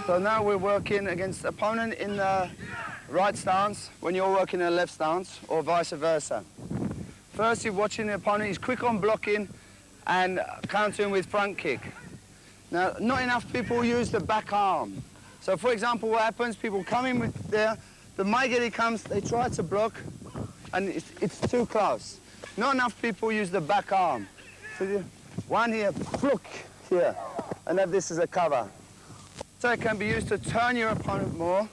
So now we're working against the opponent in the right stance when you're working in the left stance, or vice versa. First, you're watching the opponent. He's quick on blocking and countering with front kick. Now, not enough people use the back arm. So, for example, what happens, people come in with the Maigiri comes, they try to block, and it's too close. Not enough people use the back arm. So one here, block here, and have this as a cover. So it can be used to turn your opponent more.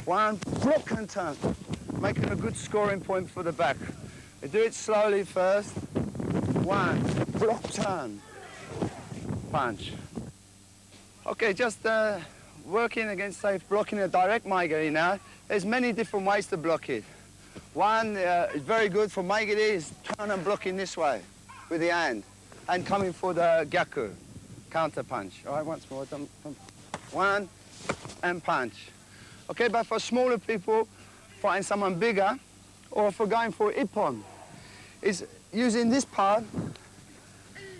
One, block and turn, making a good scoring point for the back. We do it slowly first. One, block, turn, punch. Okay, just working against, say, blocking a direct Maigiri now. There's many different ways to block it. One is very good for Maigiri is turn and blocking this way with the hand and coming for the gyaku, counter punch. All right, once more. One and punch. Okay, but for smaller people, fighting someone bigger, or for going for ippon, is using this part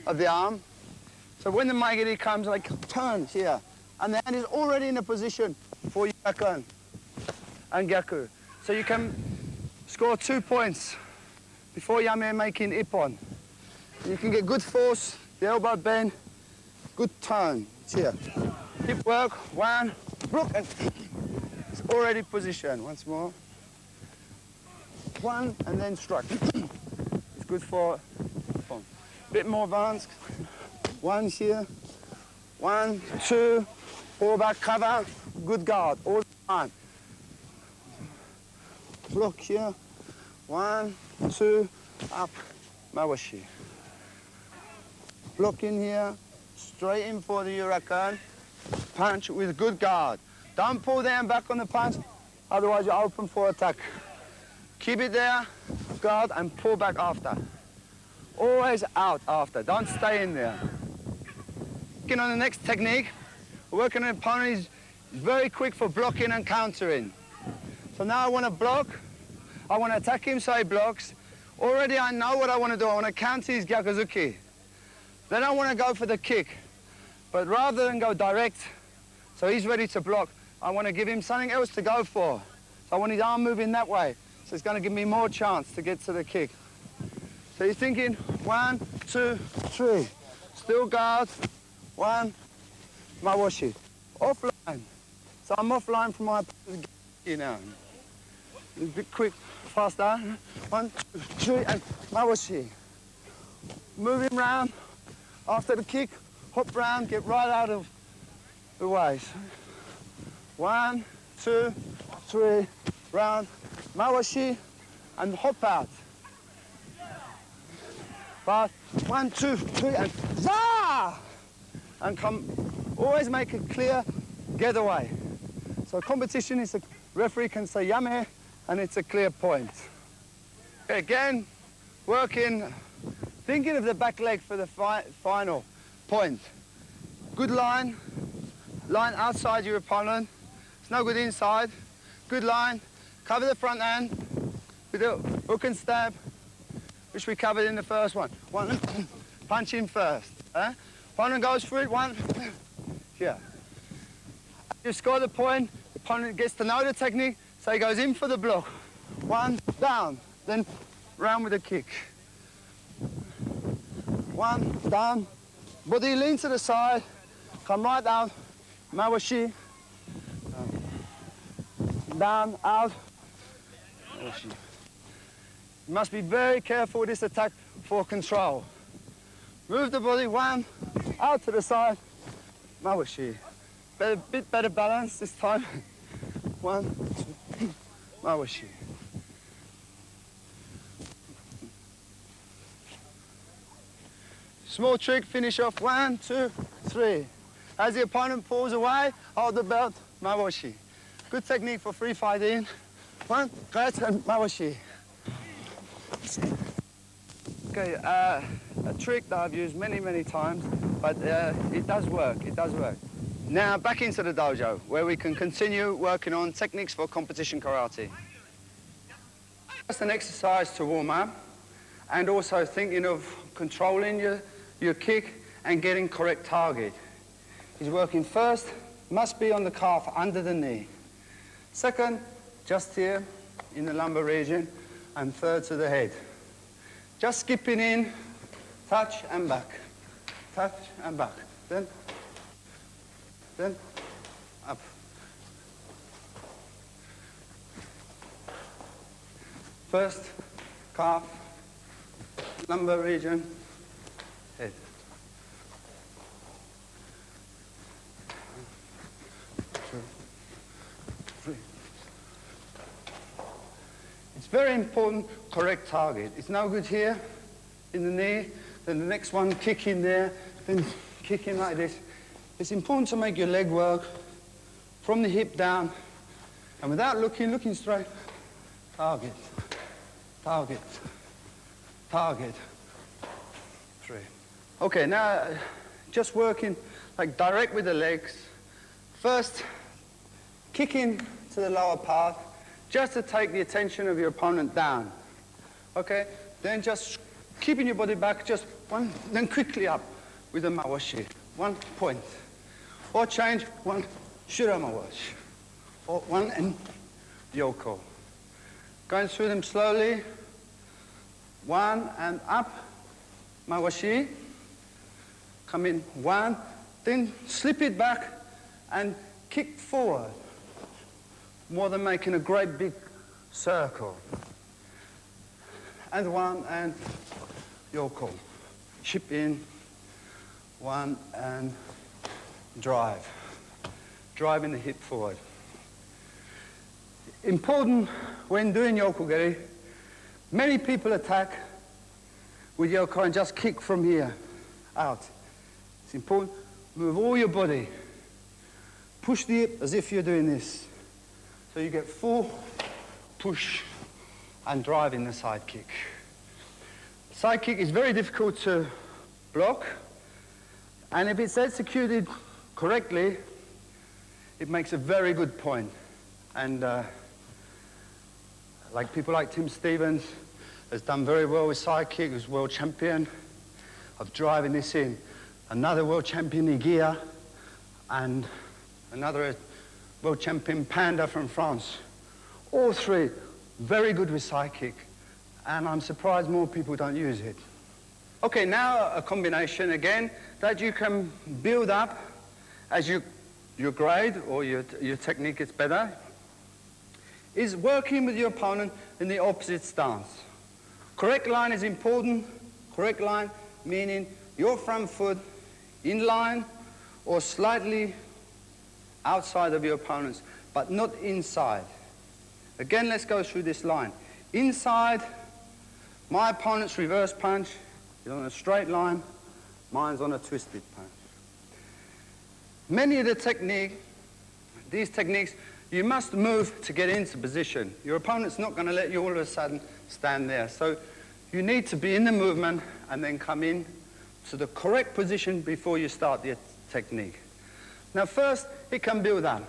of the arm. So when the Maigiri comes, like turn here, and the hand is already in a position for Yurakan and Gyaku. So you can score 2 points before Yame making ippon. You can get good force, the elbow bend, good turn. It's here. Hip work, one, block, and it's already positioned. Once more. One, and then strike. It's good for ippon. Bit more advanced. One here, 1, 2, pull back, cover, good guard, all the time. Block here, 1, 2, up, mawashi. Block in here, straight in for the Huracan, punch with good guard. Don't pull down back on the punch, otherwise you're open for attack. Keep it there, guard, and pull back after. Always out after, don't stay in there. Working on the next technique, we're working on an opponent who's very quick for blocking and countering. So now I want to block, I want to attack him so he blocks. Already I know what I want to do, I want to counter his gyakuzuki. Then I want to go for the kick. But rather than go direct, so he's ready to block, I want to give him something else to go for. So I want his arm moving that way. So it's going to give me more chance to get to the kick. So you're thinking, 1, 2, 3. Still guard. 1, mawashi. Offline. So I'm offline from my gyaku now. A bit quick, faster. 1, 2, 3, and mawashi. Move him round. After the kick, hop round, get right out of the way. 1, 2, 3, round, mawashi, and hop out. But 1, 2, 3, and za! And come, always make it clear getaway. So competition is a referee can say yame, and it's a clear point. Again, working, thinking of the back leg for the final point. Good line outside your opponent. It's no good inside. Good line, cover the front hand with a hook and stab, which we covered in the first one. One, punch in first. Opponent goes for it, one, here. You score the point, the opponent gets to know the technique, so he goes in for the block. 1, down, then round with a kick. 1, down, body lean to the side, come right down, mawashi, down, out, mawashi. You must be very careful with this attack for control. Move the body, 1, out to the side, mawashi. Bit better balance this time. 1, 2, mawashi. Small trick, finish off, 1, 2, 3. As the opponent pulls away, hold the belt, mawashi. Good technique for free fighting. 1, right, and mawashi. Okay, a trick that I've used many, many times, but it does work, Now back into the dojo, where we can continue working on techniques for competition karate. Just an exercise to warm up, and also thinking of controlling your kick and getting correct target. He's working first, must be on the calf, under the knee. Second, just here in the lumbar region, and third to the head. Just skipping in, touch and back, touch and back. Then up. First, calf, lumbar region, head. 1, 2, 3. It's very important, correct target. It's no good here, in the knee, then the next one, kick in there, then kick in like this. It's important to make your leg work from the hip down, and without looking straight, target, target, target. 3. Okay, now just working like direct with the legs. First, kicking to the lower part, just to take the attention of your opponent down. Okay, then just keeping your body back, just one, then quickly up with a mawashi. 1 point. Or change, 1 shuramawashi. Or 1 and yoko. Going through them slowly. 1 and up, mawashi. Come in 1, then slip it back and kick forward. More than making a great big circle. And 1 and yoko. Chip in, 1 and drive. Driving the hip forward. Important when doing yokogeri, many people attack with yoko and just kick from here out. It's important, move all your body. Push the hip as if you're doing this. So you get full push and drive in the side kick. Side kick is very difficult to block, and if it's executed correctly, it makes a very good point. And like people like Tim Stevens has done very well with side kick, who's world champion of driving this in. Another world champion, Igia, and another world champion, Panda from France. All 3 very good with side kick, and I'm surprised more people don't use it. Okay, now a combination again that you can build up as your grade or your technique gets better, is working with your opponent in the opposite stance. Correct line is important. Correct line meaning your front foot in line or slightly outside of your opponent's, but not inside. Again, let's go through this line. Inside, my opponent's reverse punch is on a straight line, mine's on a twisted punch. Many of these techniques, you must move to get into position. Your opponent's not going to let you all of a sudden stand there. So you need to be in the movement and then come in to the correct position before you start the technique. Now first, it can build up.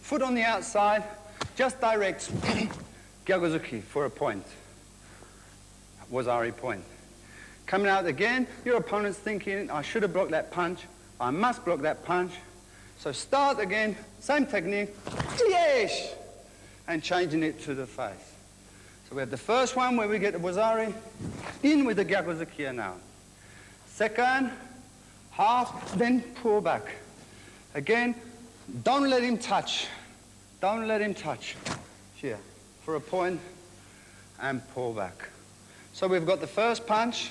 Foot on the outside, just direct gyagozuki for a point. Wazari point. Coming out again, your opponent's thinking, I should have blocked that punch. I must block that punch. So start again, same technique, and changing it to the face. So we have the first one where we get the wazari, in with the gyagozuki now. Second, half, then pull back. Again, don't let him touch. Don't let him touch. Here, for a point, and pull back. So we've got the first punch,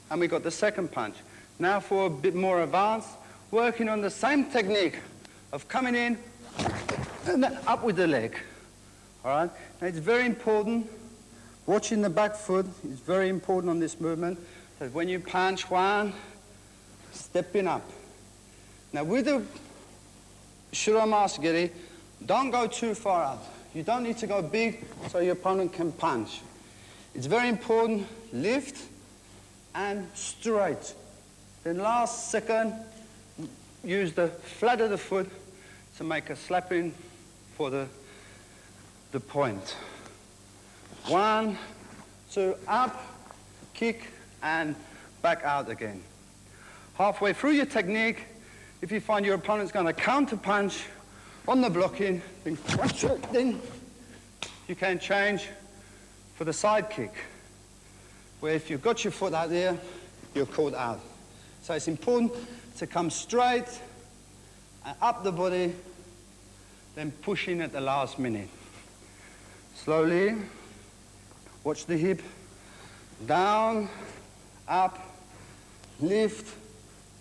and we've got the second punch. Now for a bit more advanced, working on the same technique of coming in, and then up with the leg. All right? Now it's very important, watching the back foot is very important on this movement, that when you punch one, stepping up. Now with the shuramasu-geri, don't go too far out. You don't need to go big so your opponent can punch. It's very important, lift and straight. Then last second, use the flat of the foot to make a slapping for the point. 1, 2, up, kick, and back out again. Halfway through your technique, If you find your opponent's going to counter punch on the blocking, then crunch it, then you can change for the side kick, where if you've got your foot out there, you're caught out. So it's important to come straight and up the body, then push in at the last minute. Slowly, watch the hip, down, up, lift,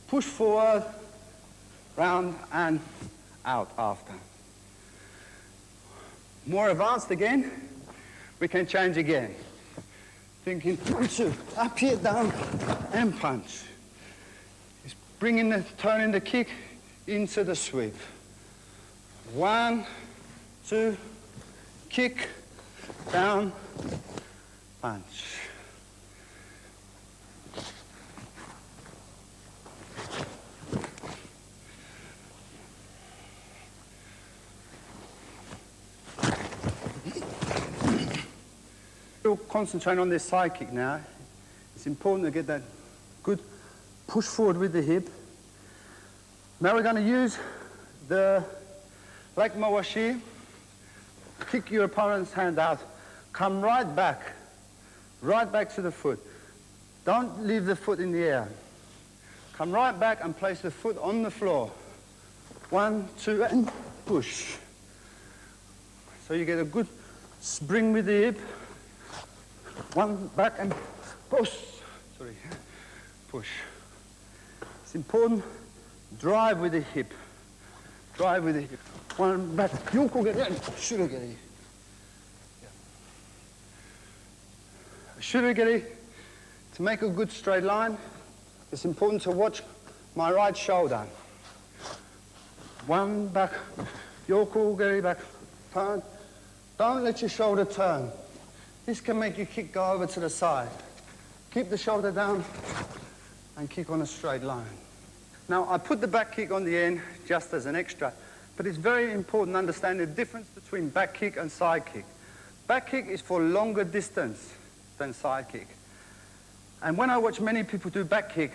push forward, round and out after. More advanced again, we can change again. Thinking, punch, up here, down, and punch. It's turning the kick into the sweep. 1, 2, kick, down, punch. Still concentrate on this side kick now. It's important to get that good push forward with the hip. Now we're going to use the leg mawashi. Kick your opponent's hand out. Come right back to the foot. Don't leave the foot in the air. Come right back and place the foot on the floor. 1, 2, and push. So you get a good spring with the hip. 1, back and push. Sorry, push. It's important. Drive with the hip. Drive with the hip. 1, back. Yokogeri and shurigeri. Shurigeri, to make a good straight line, it's important to watch my right shoulder. 1, back. Yokogeri, back. Turn. Don't let your shoulder turn. This can make your kick go over to the side. Keep the shoulder down and kick on a straight line. Now, I put the back kick on the end just as an extra, but it's very important to understand the difference between back kick and side kick. Back kick is for longer distance than side kick. And when I watch many people do back kick,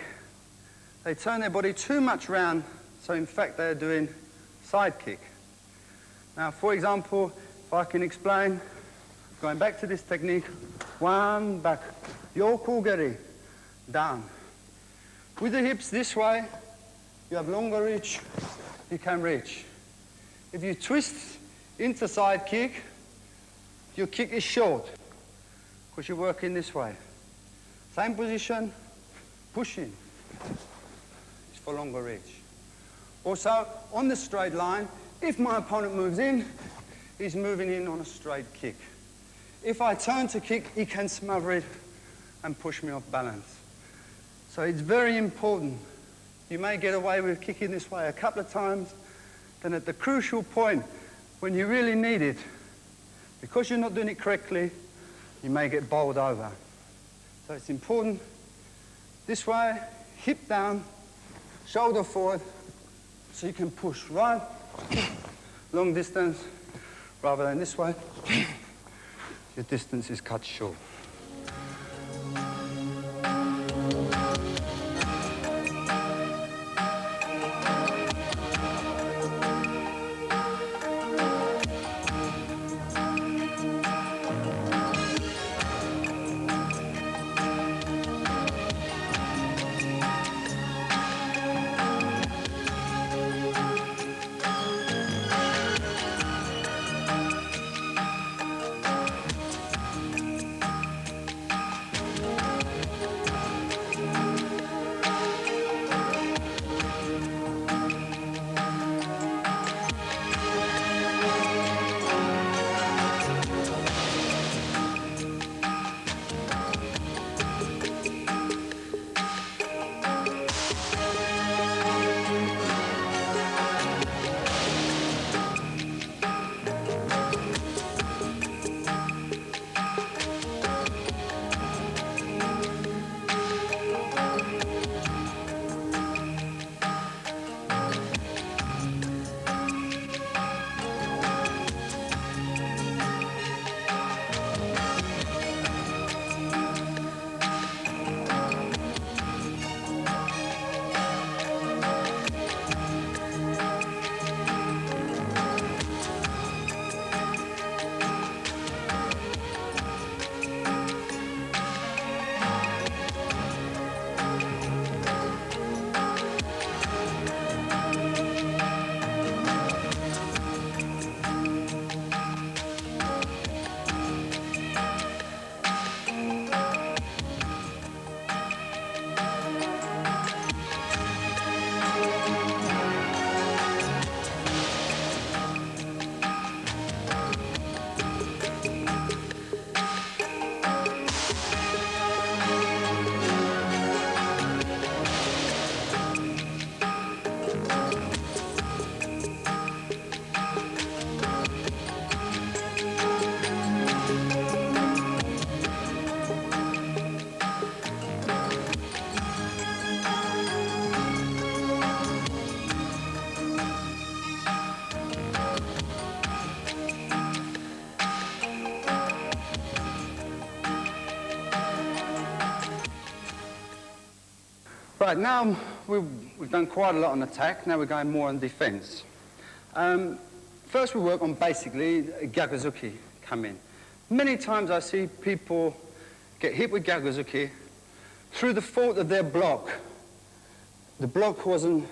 they turn their body too much round, so in fact they're doing side kick. Now, for example, if I can explain, going back to this technique, 1, back, yokogeri, down. With the hips this way, you have longer reach, you can reach. If you twist into side kick, your kick is short, because you're working this way. Same position, push in. It's for longer reach. Also, on the straight line, if my opponent moves in, he's moving in on a straight kick. If I turn to kick, he can smother it and push me off balance. So it's very important. You may get away with kicking this way a couple of times, then at the crucial point, when you really need it, because you're not doing it correctly, you may get bowled over. So it's important, this way, hip down, shoulder forward, so you can push right, long distance, rather than this way. Your distance is cut short. Right, now we've done quite a lot on attack. Now we're going more on defense. First we work on basically Gyakuzuki come in. Many times I see people get hit with Gyakuzuki through the fault of their block. The block wasn't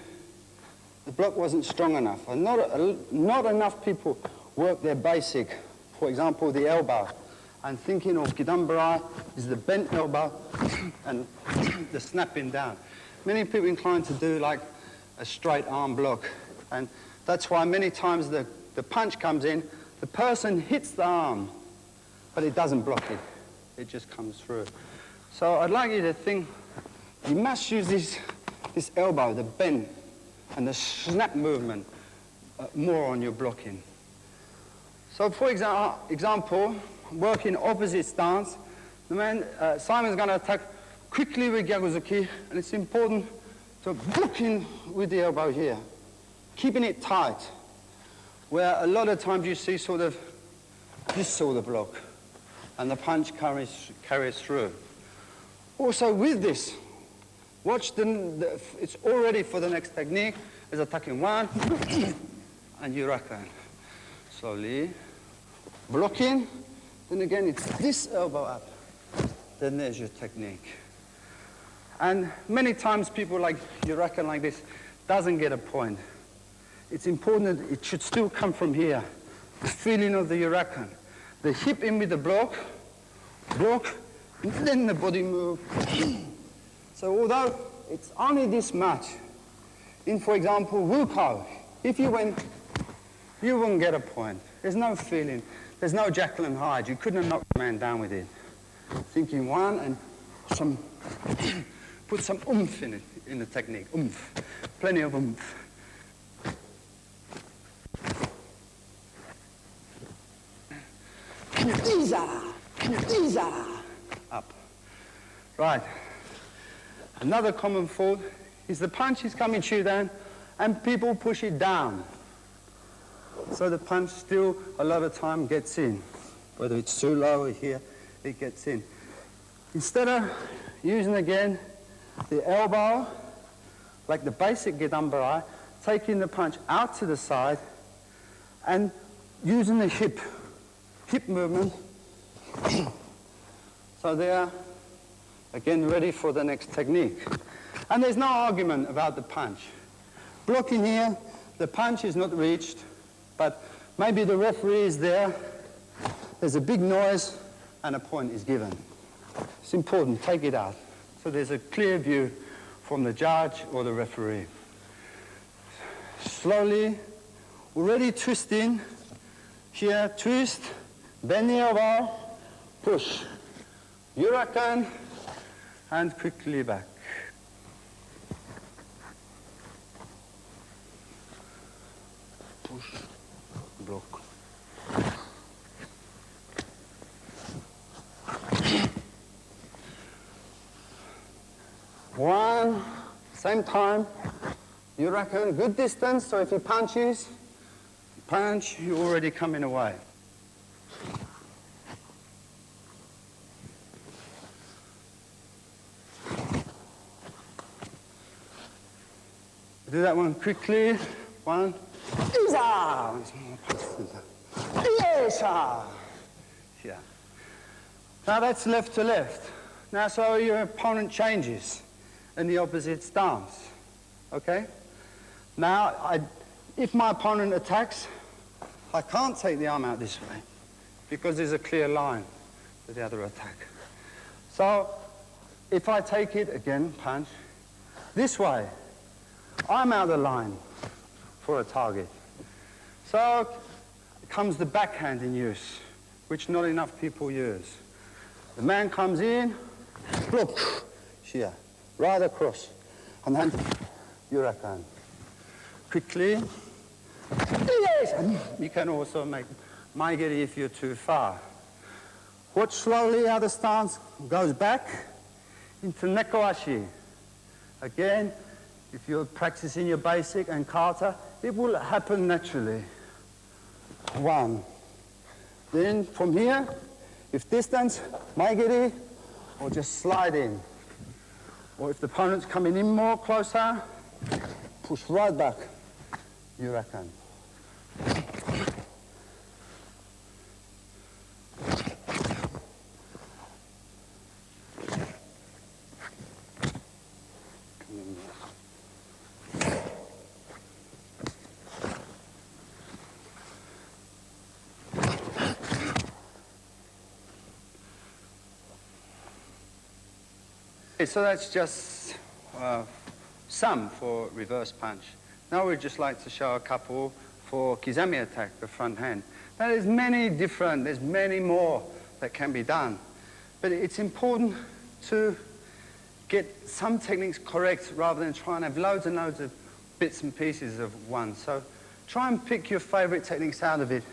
strong enough. And not enough people work their basic, for example, the elbow. I'm thinking of Gidambarai is the bent elbow and the snapping down. Many people inclined to do like a straight arm block. And that's why many times the punch comes in, the person hits the arm, but it doesn't block it. It just comes through. So I'd like you to think, you must use this elbow, the bend, and the snap movement more on your blocking. So for example, working opposite stance, the man, Simon's going to attack quickly with Gyakuzuki, and it's important to block in with the elbow here, keeping it tight, where a lot of times you see sort of this sort of block, and the punch carries through. Also with this, watch it's all ready for the next technique. Is attacking one, and you rack in. Slowly, blocking, then again it's this elbow up. Then there's your technique. And many times people like Yurakan like this doesn't get a point. It's important that it should still come from here. The feeling of the Yurakan. The hip in with the block, and then the body move. So although it's only this much, in, for example, Wuko, if you went, you wouldn't get a point. There's no feeling. There's no Jekyll and Hyde. You couldn't have knocked the man down with it. Thinking one and some, put some oomph in it, in the technique. Oomph. Plenty of oomph. Up. Right. Another common fault is the punch is coming to you down and people push it down. So the punch still a lot of time gets in. Whether it's too low or here, it gets in. Instead of using again the elbow, like the basic Gidambarai, taking the punch out to the side and using the hip movement. So they are again ready for the next technique. And there's no argument about the punch. Blocking here, the punch is not reached, but maybe the referee is there, there's a big noise, and a point is given. It's important, take it out. So there's a clear view from the judge or the referee. Slowly, already twisting, here, twist, bend the elbow, push. Yurakan, and quickly back. Push, block. One, same time. You reckon good distance, so if he punches, punch, you're already coming away. Do that one quickly. One. Yeah. Now that's left to left. Now so your opponent changes in the opposite stance. Okay? Now, if my opponent attacks, I can't take the arm out this way because there's a clear line to the other attack. So if I take it, again, punch, this way, I'm out of the line for a target. So comes the backhand in use, which not enough people use. The man comes in, block, here, right across, and then Yurakan. Quickly, yes, and you can also make maigiri if you're too far. Watch slowly how the stance goes back into nekoashi. Again, if you're practicing your basic and kata, it will happen naturally. One. Then from here, if distance, maigiri, or just slide in. Or if the opponent's coming in more closer, push right back. You reckon. So that's just some for reverse punch. Now we'd just like to show a couple for kizami attack, the front hand. Now there's many more that can be done. But it's important to get some techniques correct rather than try and have loads and loads of bits and pieces of one. So try and pick your favorite techniques out of it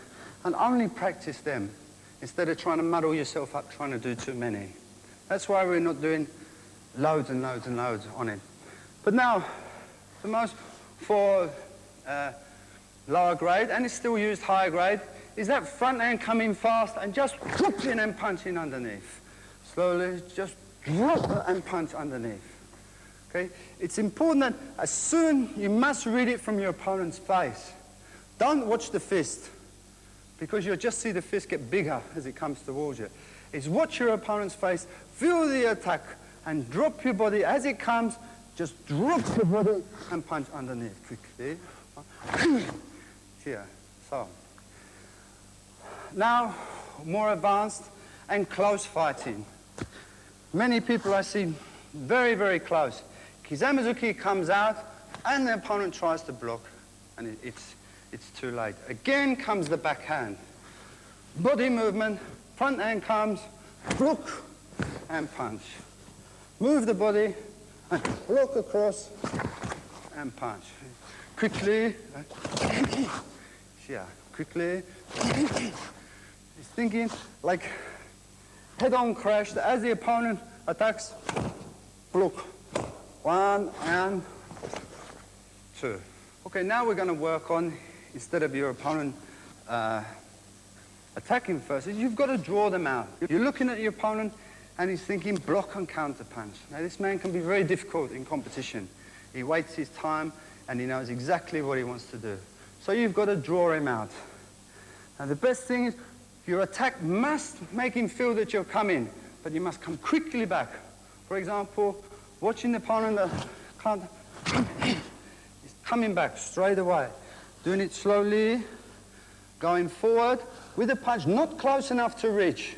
and only practice them instead of trying to muddle yourself up trying to do too many. That's why we're not doing loads and loads and loads on it. But now, the most for lower grade, and it's still used higher grade, is that front hand come in fast and just whoop in and punch in underneath. Slowly, just drop and punch underneath. Okay? It's important that as soon, you must read it from your opponent's face. Don't watch the fist, because you'll just see the fist get bigger as it comes towards you. It's watch your opponent's face, feel the attack, and drop your body as it comes. Just drop your body and punch underneath quickly. Here, so. Now, more advanced and close fighting. Many people I see very, very close. Kizamizuki comes out and the opponent tries to block and it's too late. Again comes the backhand. Body movement, front hand comes, block and punch. Move the body, and walk across, and punch. Quickly, yeah, quickly. He's thinking like head-on crash as the opponent attacks, block. 1 and 2. Okay, now we're going to work on, instead of your opponent attacking first, you've got to draw them out. You're looking at your opponent, and he's thinking block and counter punch. Now this man can be very difficult in competition. He waits his time and he knows exactly what he wants to do. So you've got to draw him out. Now the best thing is your attack must make him feel that you're coming, but you must come quickly back. For example, watching the opponent he's coming back straight away. Doing it slowly, going forward with a punch not close enough to reach.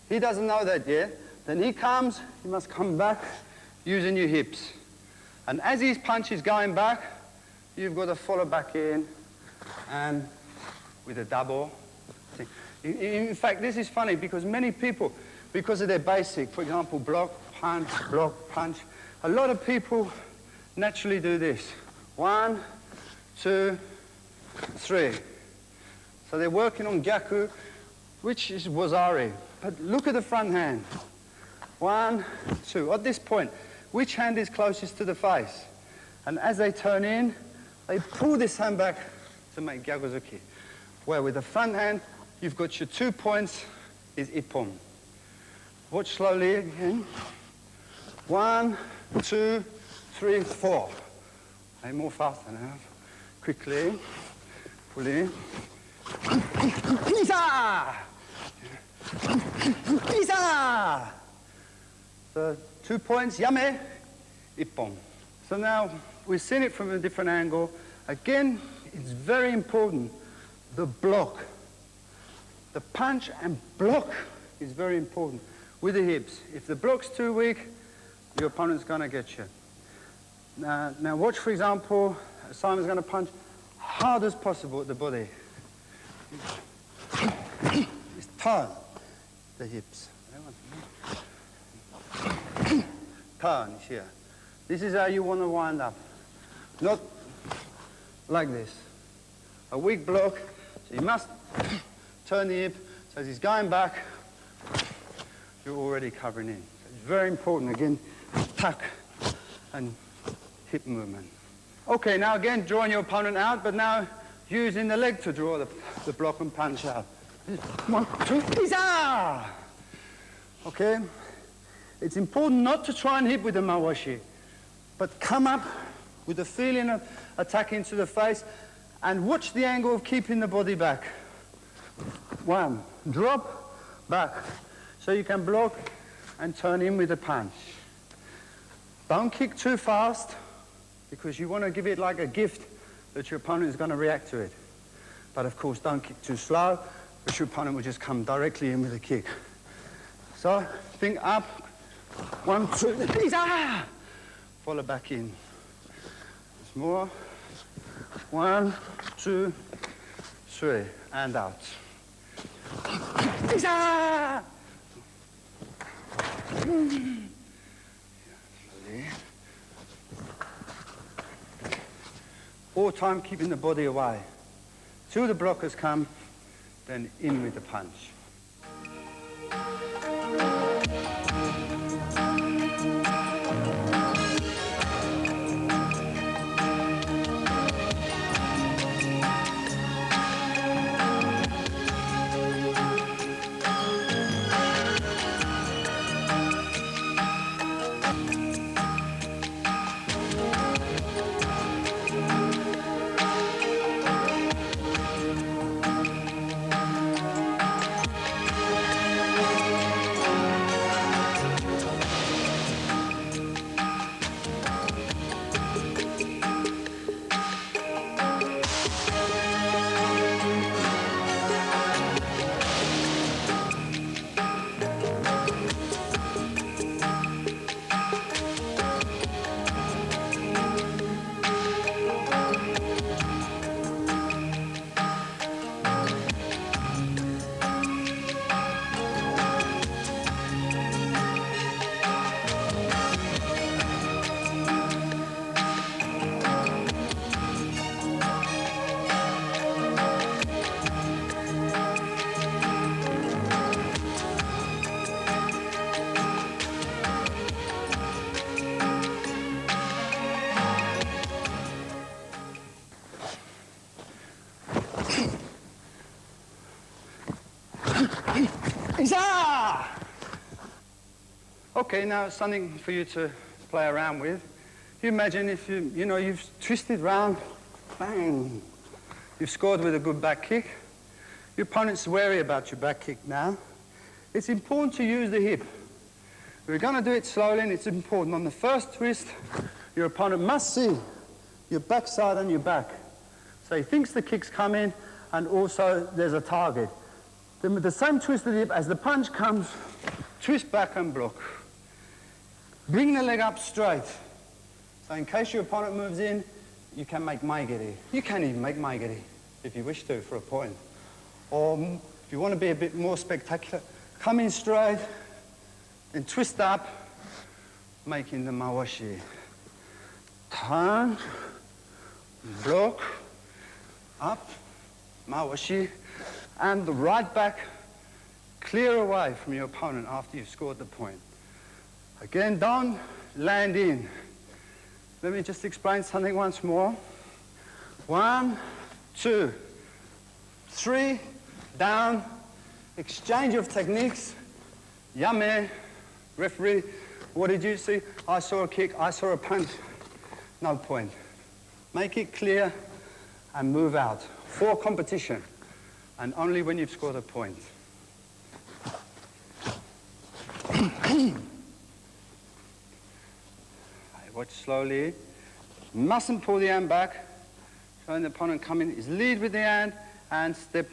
He doesn't know that yet. Then he comes, you must come back using your hips. And as his punch is going back, you've got to follow back in and with a double. In fact, this is funny because many people, because of their basic, for example, block, punch, a lot of people naturally do this. 1, 2, 3. So they're working on gyaku, which is wazari. But look at the front hand. 1, 2. At this point, which hand is closest to the face? And as they turn in, they pull this hand back to make gyakuzuki. Where with the front hand, you've got your 2 points is ippon. Watch slowly again. 1, 2, 3, 4. And more faster now. Quickly. Pull in. Pisa! Pisa! So 2 points, yame, ippon. So now we've seen it from a different angle. Again, it's very important, the block. The punch and block is very important with the hips. If the block's too weak, your opponent's going to get you. Now watch, for example, Simon's going to punch hard as possible at the body. Just turn the hips. Turn here. This is how you want to wind up. Not like this. A weak block, so you must turn the hip. So as he's going back, you're already covering in. So it's very important, again, tuck and hip movement. Okay, now again, drawing your opponent out, but now using the leg to draw the block and punch out. 1, 2, pizza! Okay? It's important not to try and hit with the mawashi, but come up with a feeling of attacking to the face and watch the angle of keeping the body back. One, drop, back. So you can block and turn in with a punch. Don't kick too fast because you want to give it like a gift that your opponent is going to react to it. But of course, don't kick too slow because your opponent will just come directly in with a kick. So, think up. 1, 2, follow back in. There's more. 1, 2, 3, and out. All time keeping the body away. Till the blockers come, then in with the punch. Okay, now something for you to play around with. You imagine if you've twisted round, bang, you've scored with a good back kick. Your opponent's wary about your back kick now. It's important to use the hip. We're going to do it slowly, and it's important. On the first twist, your opponent must see your backside and your back. So he thinks the kick's coming, and also there's a target. Then with the same twist of the hip, as the punch comes, twist back and block. Bring the leg up straight. So in case your opponent moves in, you can make maigiri. You can even make maigiri, if you wish to, for a point. Or if you want to be a bit more spectacular, come in straight and twist up, making the mawashi. Turn, block, up, mawashi, and the right back clear away from your opponent after you've scored the point. Again, don't land in. Let me just explain something once more. 1, 2, 3, down, exchange of techniques. Yame, referee, what did you see? I saw a kick, I saw a punch. No point. Make it clear and move out. For competition, and only when you've scored a point. Watch slowly. Mustn't pull the hand back. Showing the opponent coming is lead with the hand and step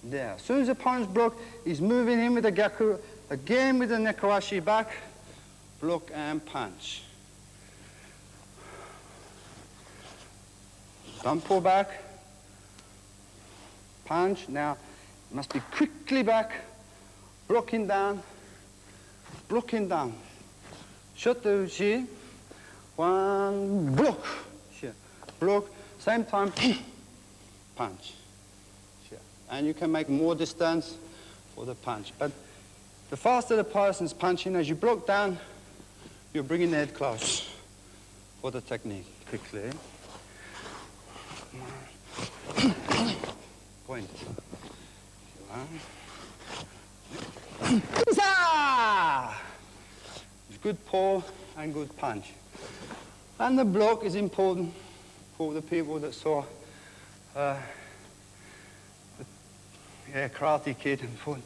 there. As soon as the opponent's blocked, he's moving in with the gyaku, again with the nekarashi back, block and punch. Don't pull back. Punch. Now, it must be quickly back, blocking down, blocking down. Shot the uchi. 1, block, here, block, same time, punch, here. And you can make more distance for the punch. But the faster the person's punching, as you block down, you're bringing the head close for the technique, quickly. Point. good pull and good punch. And the block is important for the people that saw Karate Kid and thought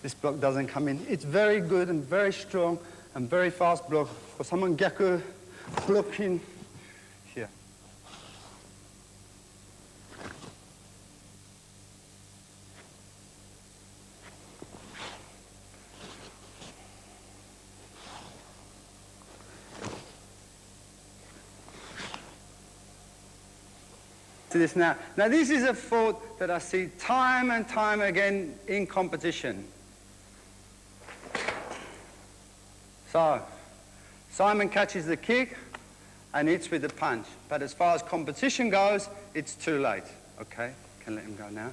this block doesn't come in. It's very good and very strong and very fast block for someone gyaku blocking here. To this now. Now this is a fault that I see time and time again in competition. So, Simon catches the kick and hits with the punch. But as far as competition goes, it's too late. Okay, can let him go now.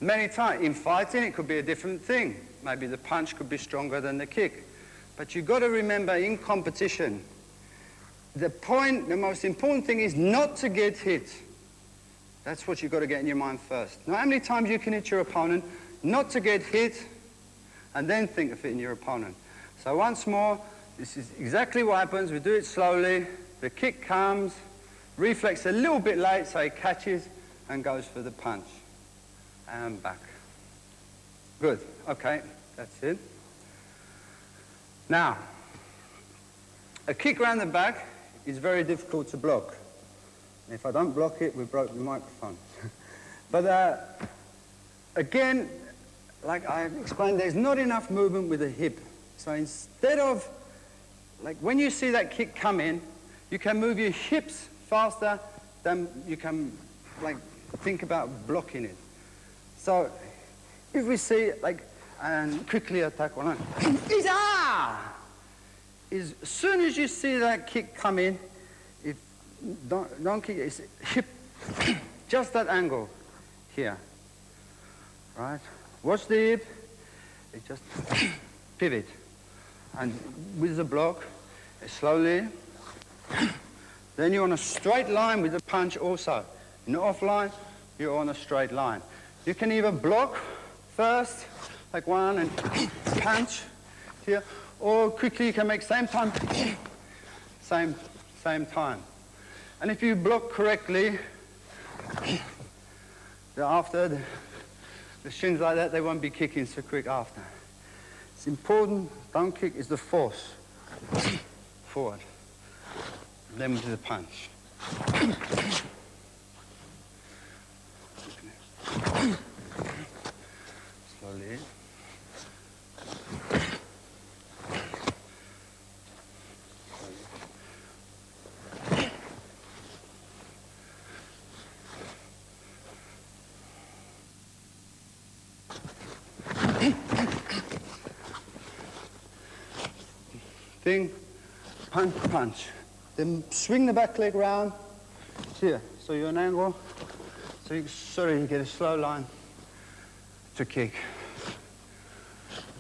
Many times, in fighting, it could be a different thing. Maybe the punch could be stronger than the kick. But you've got to remember, in competition, the most important thing is not to get hit. That's what you've got to get in your mind first. Now, how many times you can hit your opponent, not to get hit, and then think of hitting your opponent. So once more, this is exactly what happens. We do it slowly. The kick comes, reflex a little bit late, so he catches and goes for the punch. And back. Good. Okay, that's it. Now, a kick around the back is very difficult to block. If I don't block it, we broke the microphone. But again, like I explained, there's not enough movement with the hip. So instead of, like when you see that kick come in, you can move your hips faster than you can like think about blocking it. So if we see like, and quickly attack one, is as soon as you see that kick come in, don't kick, it's hip, just that angle here, right? Watch the hip, it just pivot. And with the block, slowly, then you're on a straight line with the punch also. In the offline, you're on a straight line. You can either block first, like one, and punch here, or quickly you can make same time, same time. And if you block correctly, after the shins like that, they won't be kicking so quick after. It's important, don't kick, is the force. Forward. Then to the punch. Slowly. Thing, punch, punch. Then swing the back leg round here. So you're an angle. So you get a slow line to kick.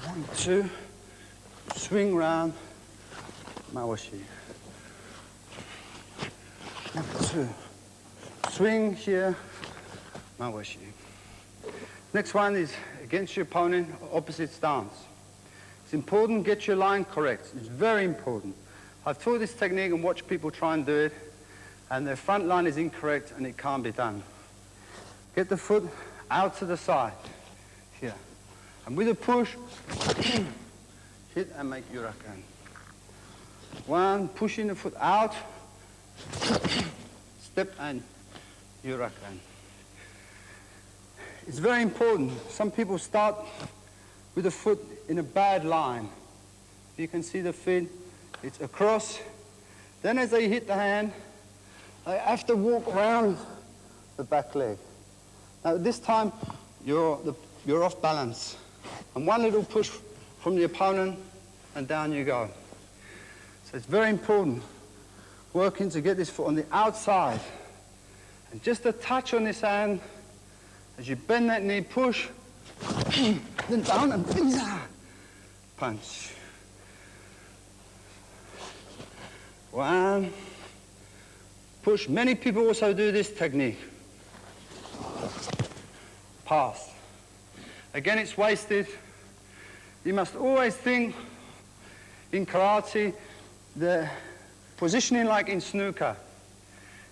1, 2, swing round, mawashi. 1, 2, swing here, mawashi. Next one is against your opponent, opposite stance. It's important, get your line correct. It's very important. I've taught this technique and watched people try and do it, and their front line is incorrect and it can't be done. Get the foot out to the side, here. And with a push, hit and make yurakan. 1, pushing the foot out, step and yurakan. It's very important. Some people start with the foot in a bad line. You can see the feet, it's across. Then as they hit the hand, they have to walk around the back leg. Now this time, you're off balance. And one little push from the opponent, and down you go. So it's very important, working to get this foot on the outside. And just a touch on this hand, as you bend that knee, push, then down and punch. 1, push. Many people also do this technique. Pass. Again, it's wasted. You must always think, In karate, the positioning like in snooker.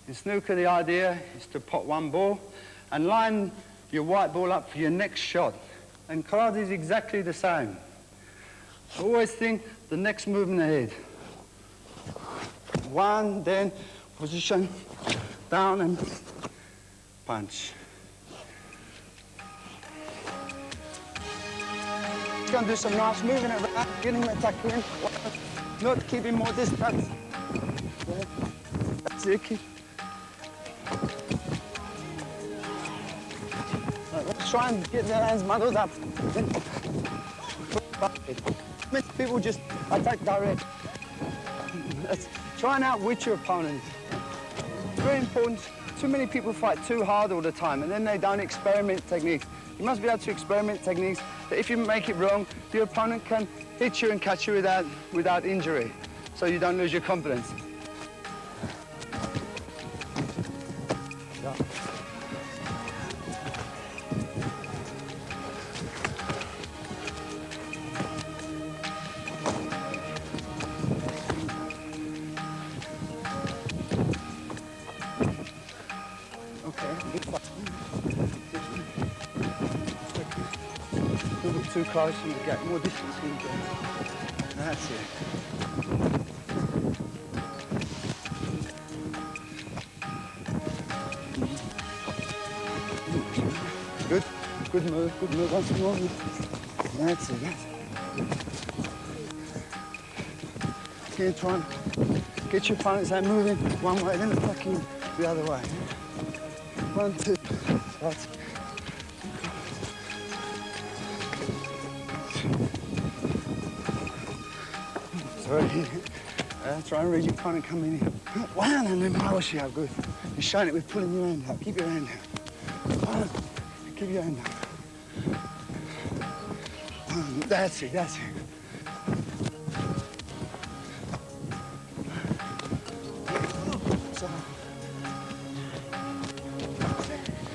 In snooker, the idea is to pot one ball and line your white ball up for your next shot. And karate is exactly the same. Always think the next movement ahead. One, then position, down and punch. Just going to do some nice moving around, getting the attack in, not keeping more distance. That's it. Right, let's try and get their hands muddled up. Many people just attack direct. Let's try and outwit your opponent. It's very important. Too many people fight too hard all the time and then they don't experiment techniques. You must be able to experiment techniques that if you make it wrong, your opponent can hit you and catch you without injury, so you don't lose your confidence. Yeah. Too close and you get more distance when you get. That's it. Good, good move, once more. That's it, that's it. Again, try and get your opponent's hand moving one way, then attacking the other way. 1, 2, that's it. Try and read your opponent coming in. Wow, and then polish you out, good. You're showing it with pulling your hand out. Keep your hand down. Keep your hand down. That's it, that's it. So,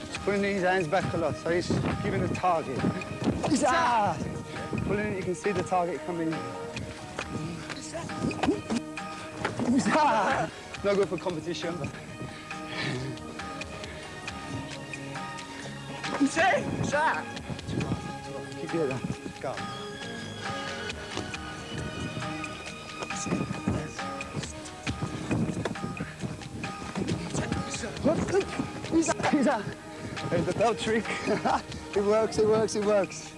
he's pulling his hands back a lot, so he's giving a target. Pulling it, you can see the target coming in. No good for competition. Keep your head down. Go. There's the belt trick. It works, it works, it works.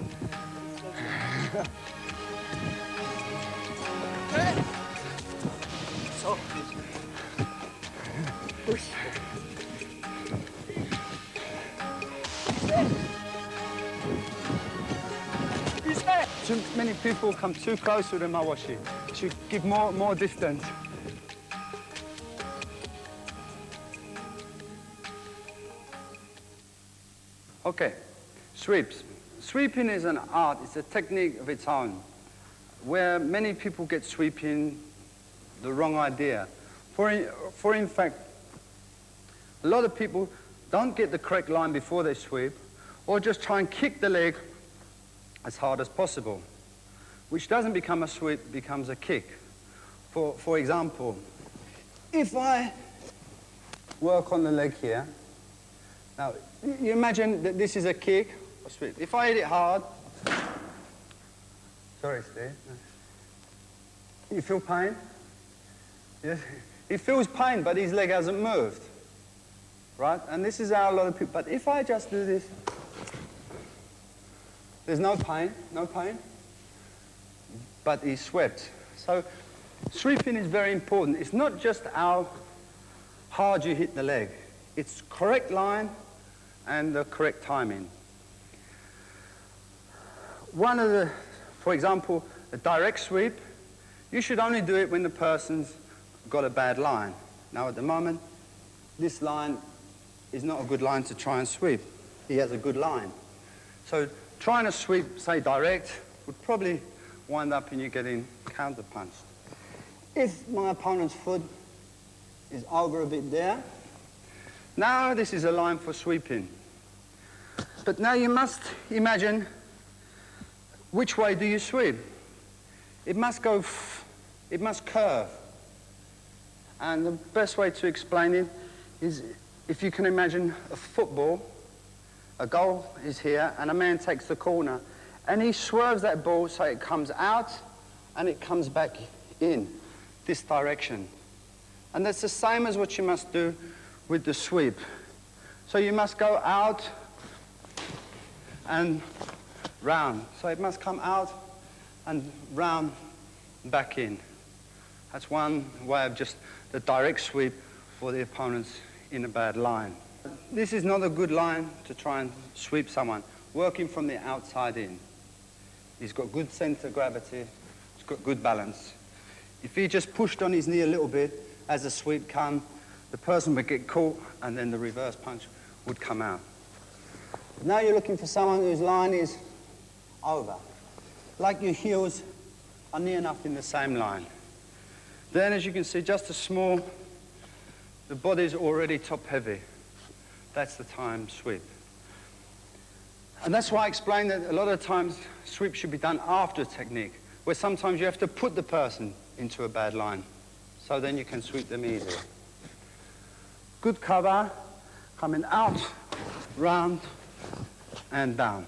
Too many people come too close to the mawashi. Should give more distance. Okay, sweeps. Sweeping is an art, it's a technique of its own, where many people get sweeping the wrong idea. For in fact, a lot of people don't get the correct line before they sweep, or just try and kick the leg as hard as possible, which doesn't become a sweep, it becomes a kick. For example, if I work on the leg here, now you imagine that this is a kick or sweep. If I hit it hard, sorry Steve, you feel pain? Yes. He feels pain, but his leg hasn't moved, right? And this is how a lot of people, but if I just do this, there's no pain, but he swept. So sweeping is very important. It's not just how hard you hit the leg. It's correct line and the correct timing. For example, a direct sweep, you should only do it when the person's got a bad line. Now at the moment, this line is not a good line to try and sweep. He has a good line. So trying to sweep, say direct, would probably wind up in you getting counter-punched. If my opponent's foot is over a bit there, now this is a line for sweeping. But now you must imagine which way do you sweep. It must go it must curve. And the best way to explain it is if you can imagine a football, a goal is here, and a man takes the corner, and he swerves that ball so it comes out and it comes back in this direction. And that's the same as what you must do with the sweep. So you must go out and round. So it must come out and round, back in. That's one way of just the direct sweep for the opponents in a bad line. This is not a good line to try and sweep someone. Working from the outside in. He's got good center of gravity, he's got good balance. If he just pushed on his knee a little bit as the sweep comes, the person would get caught and then the reverse punch would come out. Now you're looking for someone whose line is over. Like your heels are near enough in the same line. Then, as you can see, just a small, the body's already top heavy. That's the time sweep. And that's why I explained that a lot of times sweep should be done after a technique, where sometimes you have to put the person into a bad line, so then you can sweep them easily. Good cover, coming out, round, and down.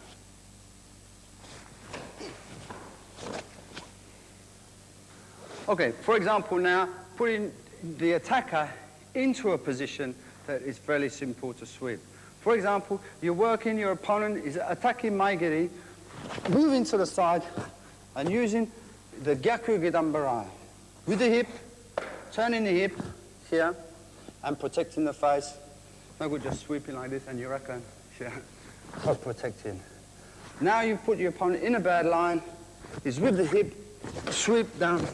Okay, for example now, putting the attacker into a position that is fairly simple to sweep. For example, you're working, your opponent is attacking Maigiri, moving to the side and using the Gyaku Gidambarai. With the hip, turning the hip here and protecting the face. No good just sweeping like this and you reckon, yeah, not protecting. Now you put your opponent in a bad line, is with the hip, sweep down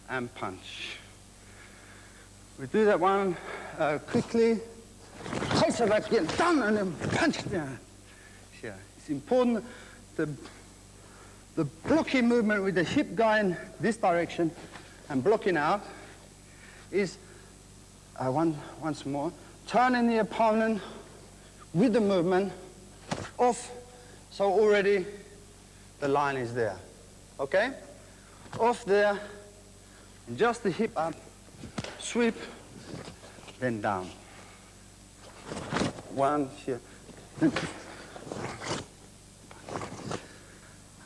and punch. We do that one quickly. Place it back again, down and then punch it down. Yeah, it's important the blocking movement with the hip going this direction and blocking out is once more turning the opponent with the movement off, so already the line is there. Okay? Off there, just the hip up, sweep, then down. One, here.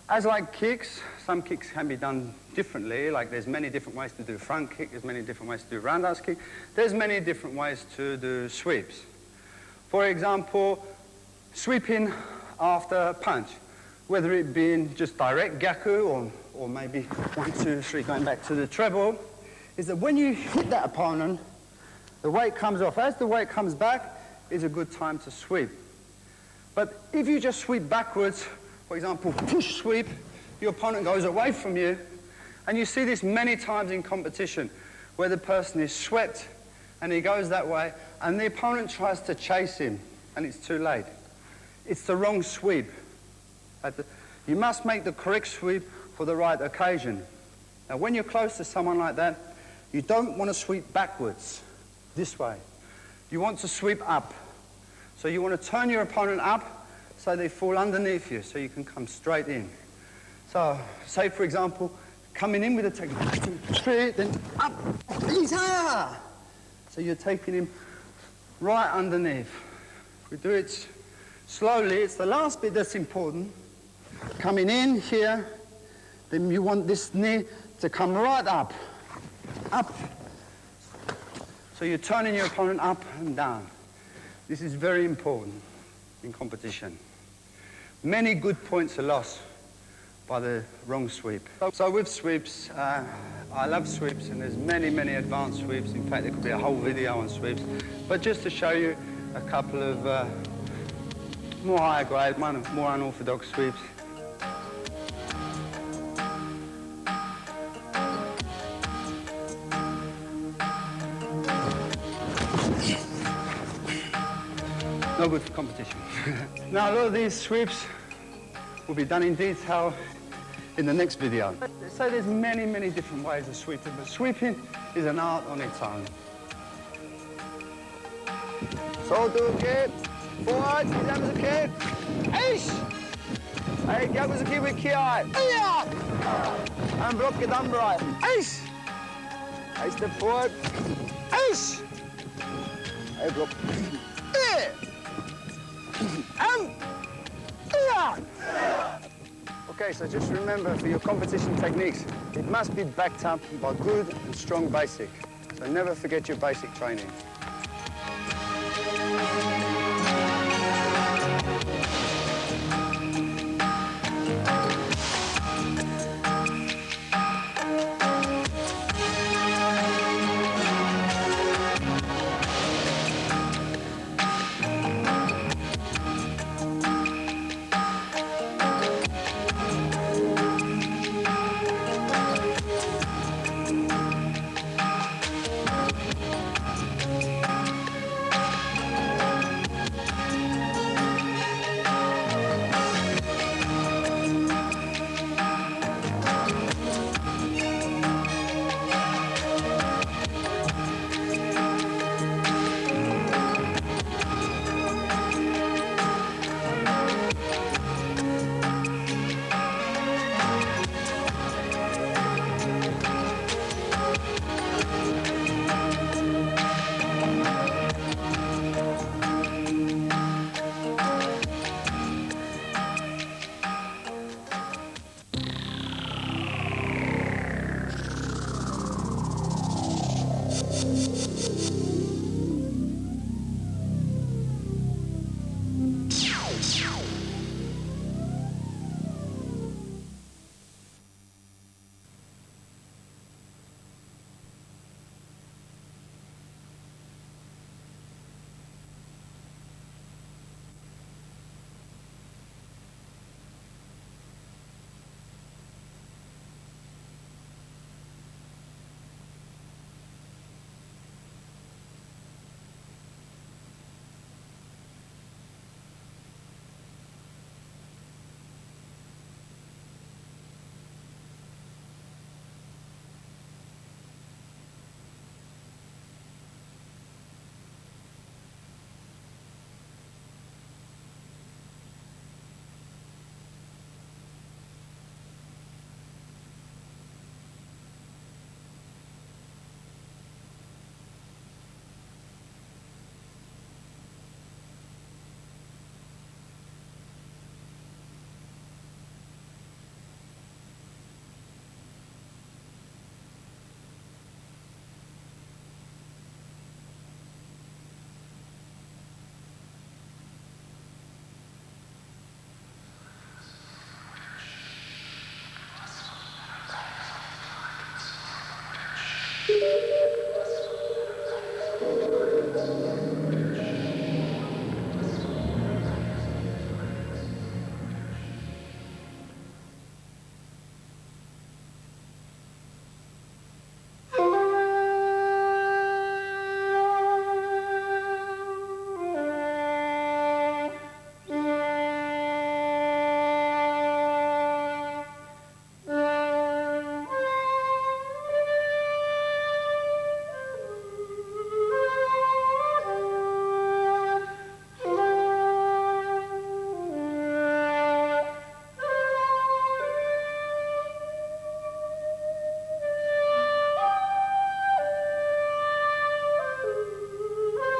As like kicks, some kicks can be done differently, like there's many different ways to do front kick, there's many different ways to do roundhouse kick, there's many different ways to do sweeps. For example, sweeping after a punch, whether it be in just direct gyaku or maybe 1, 2, 3, going back to the treble, is that when you hit that opponent, the weight comes off. As the weight comes back, is a good time to sweep. But if you just sweep backwards, for example, push sweep, your opponent goes away from you, and you see this many times in competition, where the person is swept, and he goes that way, and the opponent tries to chase him, and it's too late. It's the wrong sweep. You must make the correct sweep for the right occasion. Now, when you're close to someone like that, you don't want to sweep backwards, this way. You want to sweep up. So you want to turn your opponent up so they fall underneath you, so you can come straight in. So, say for example, coming in with a technique, straight, then up, so you're taking him right underneath. If we do it slowly, it's the last bit that's important. Coming in here, then you want this knee to come right up, up. So you're turning your opponent up and down. This is very important in competition. Many good points are lost by the wrong sweep. So with sweeps, I love sweeps, and there's many, many advanced sweeps. In fact, there could be a whole video on sweeps. But just to show you a couple of more higher grade, more unorthodox sweeps. No good for competition. Now, a lot of these sweeps will be done in detail in the next video. So there's many, many different ways of sweeping, but sweeping is an art on its own. So do kick, forward, Yabuzuki, Aish! Hey, Yabuzuki with Kiai, and block it down right, Aish! I step forward. Ice. I block. Okay, so just remember for your competition techniques, it must be backed up by good and strong basic. So never forget your basic training.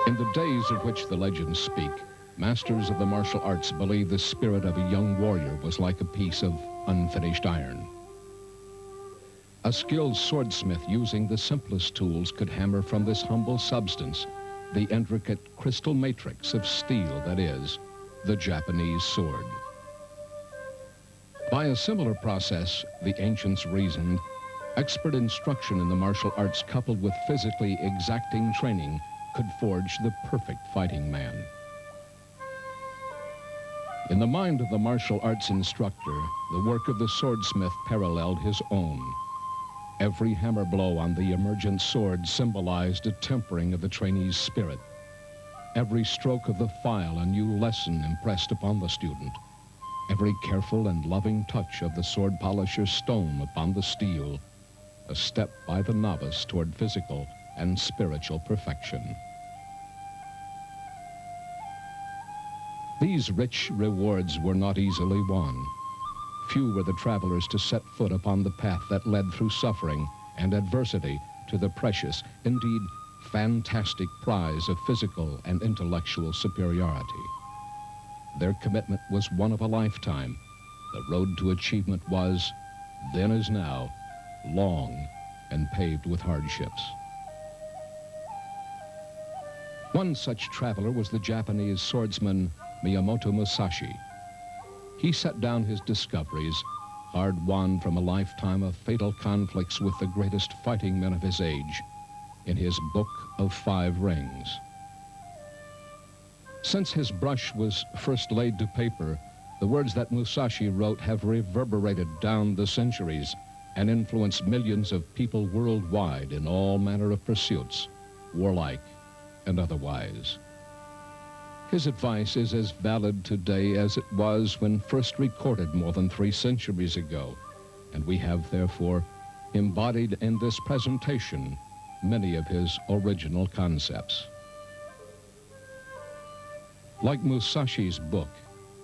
In the days of which the legends speak, masters of the martial arts believed the spirit of a young warrior was like a piece of unfinished iron. A skilled swordsmith using the simplest tools could hammer from this humble substance the intricate crystal matrix of steel that is the Japanese sword. By a similar process, the ancients reasoned, expert instruction in the martial arts coupled with physically exacting training could forge the perfect fighting man. In the mind of the martial arts instructor, the work of the swordsmith paralleled his own. Every hammer blow on the emergent sword symbolized a tempering of the trainee's spirit. Every stroke of the file a new lesson impressed upon the student. Every careful and loving touch of the sword polisher's stone upon the steel, a step by the novice toward physical and spiritual perfection. These rich rewards were not easily won. Few were the travelers to set foot upon the path that led through suffering and adversity to the precious, indeed fantastic prize of physical and intellectual superiority. Their commitment was one of a lifetime. The road to achievement was, then as now, long and paved with hardships. One such traveler was the Japanese swordsman Miyamoto Musashi. He set down his discoveries, hard-won from a lifetime of fatal conflicts with the greatest fighting men of his age, in his Book of 5 Rings. Since his brush was first laid to paper, the words that Musashi wrote have reverberated down the centuries and influenced millions of people worldwide in all manner of pursuits, warlike and otherwise. His advice is as valid today as it was when first recorded more than 3 centuries ago, and we have therefore embodied in this presentation many of his original concepts. Like Musashi's book,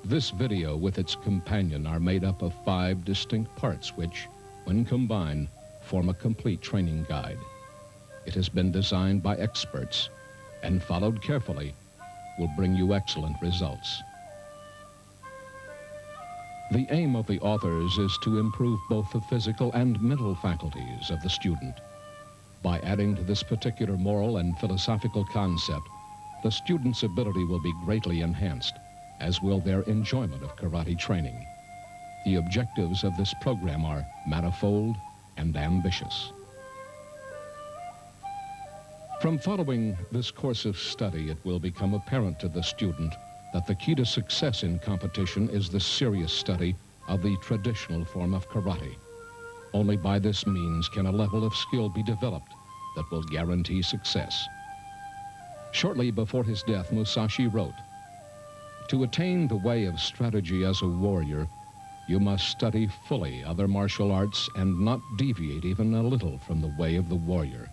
this video with its companion are made up of 5 distinct parts which, when combined, form a complete training guide. It has been designed by experts and followed carefully will bring you excellent results. The aim of the authors is to improve both the physical and mental faculties of the student. By adding to this particular moral and philosophical concept, the student's ability will be greatly enhanced, as will their enjoyment of karate training. The objectives of this program are manifold and ambitious. From following this course of study, it will become apparent to the student that the key to success in competition is the serious study of the traditional form of karate. Only by this means can a level of skill be developed that will guarantee success. Shortly before his death, Musashi wrote, "To attain the way of strategy as a warrior, you must study fully other martial arts and not deviate even a little from the way of the warrior.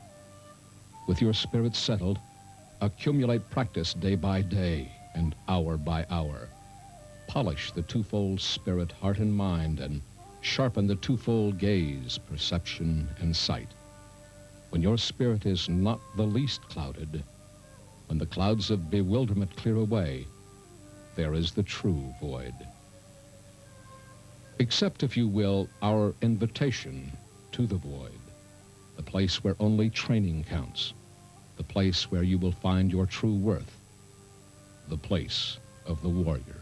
With your spirit settled, accumulate practice day by day and hour by hour. Polish the twofold spirit, heart and mind, and sharpen the twofold gaze, perception and sight. When your spirit is not the least clouded, when the clouds of bewilderment clear away, there is the true void." Accept, if you will, our invitation to the void, the place where only training counts, the place where you will find your true worth, the place of the warrior.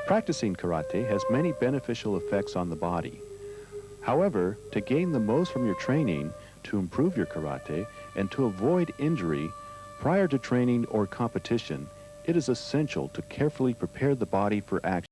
Practicing karate has many beneficial effects on the body. However, to gain the most from your training, to improve your karate, and to avoid injury prior to training or competition, it is essential to carefully prepare the body for action.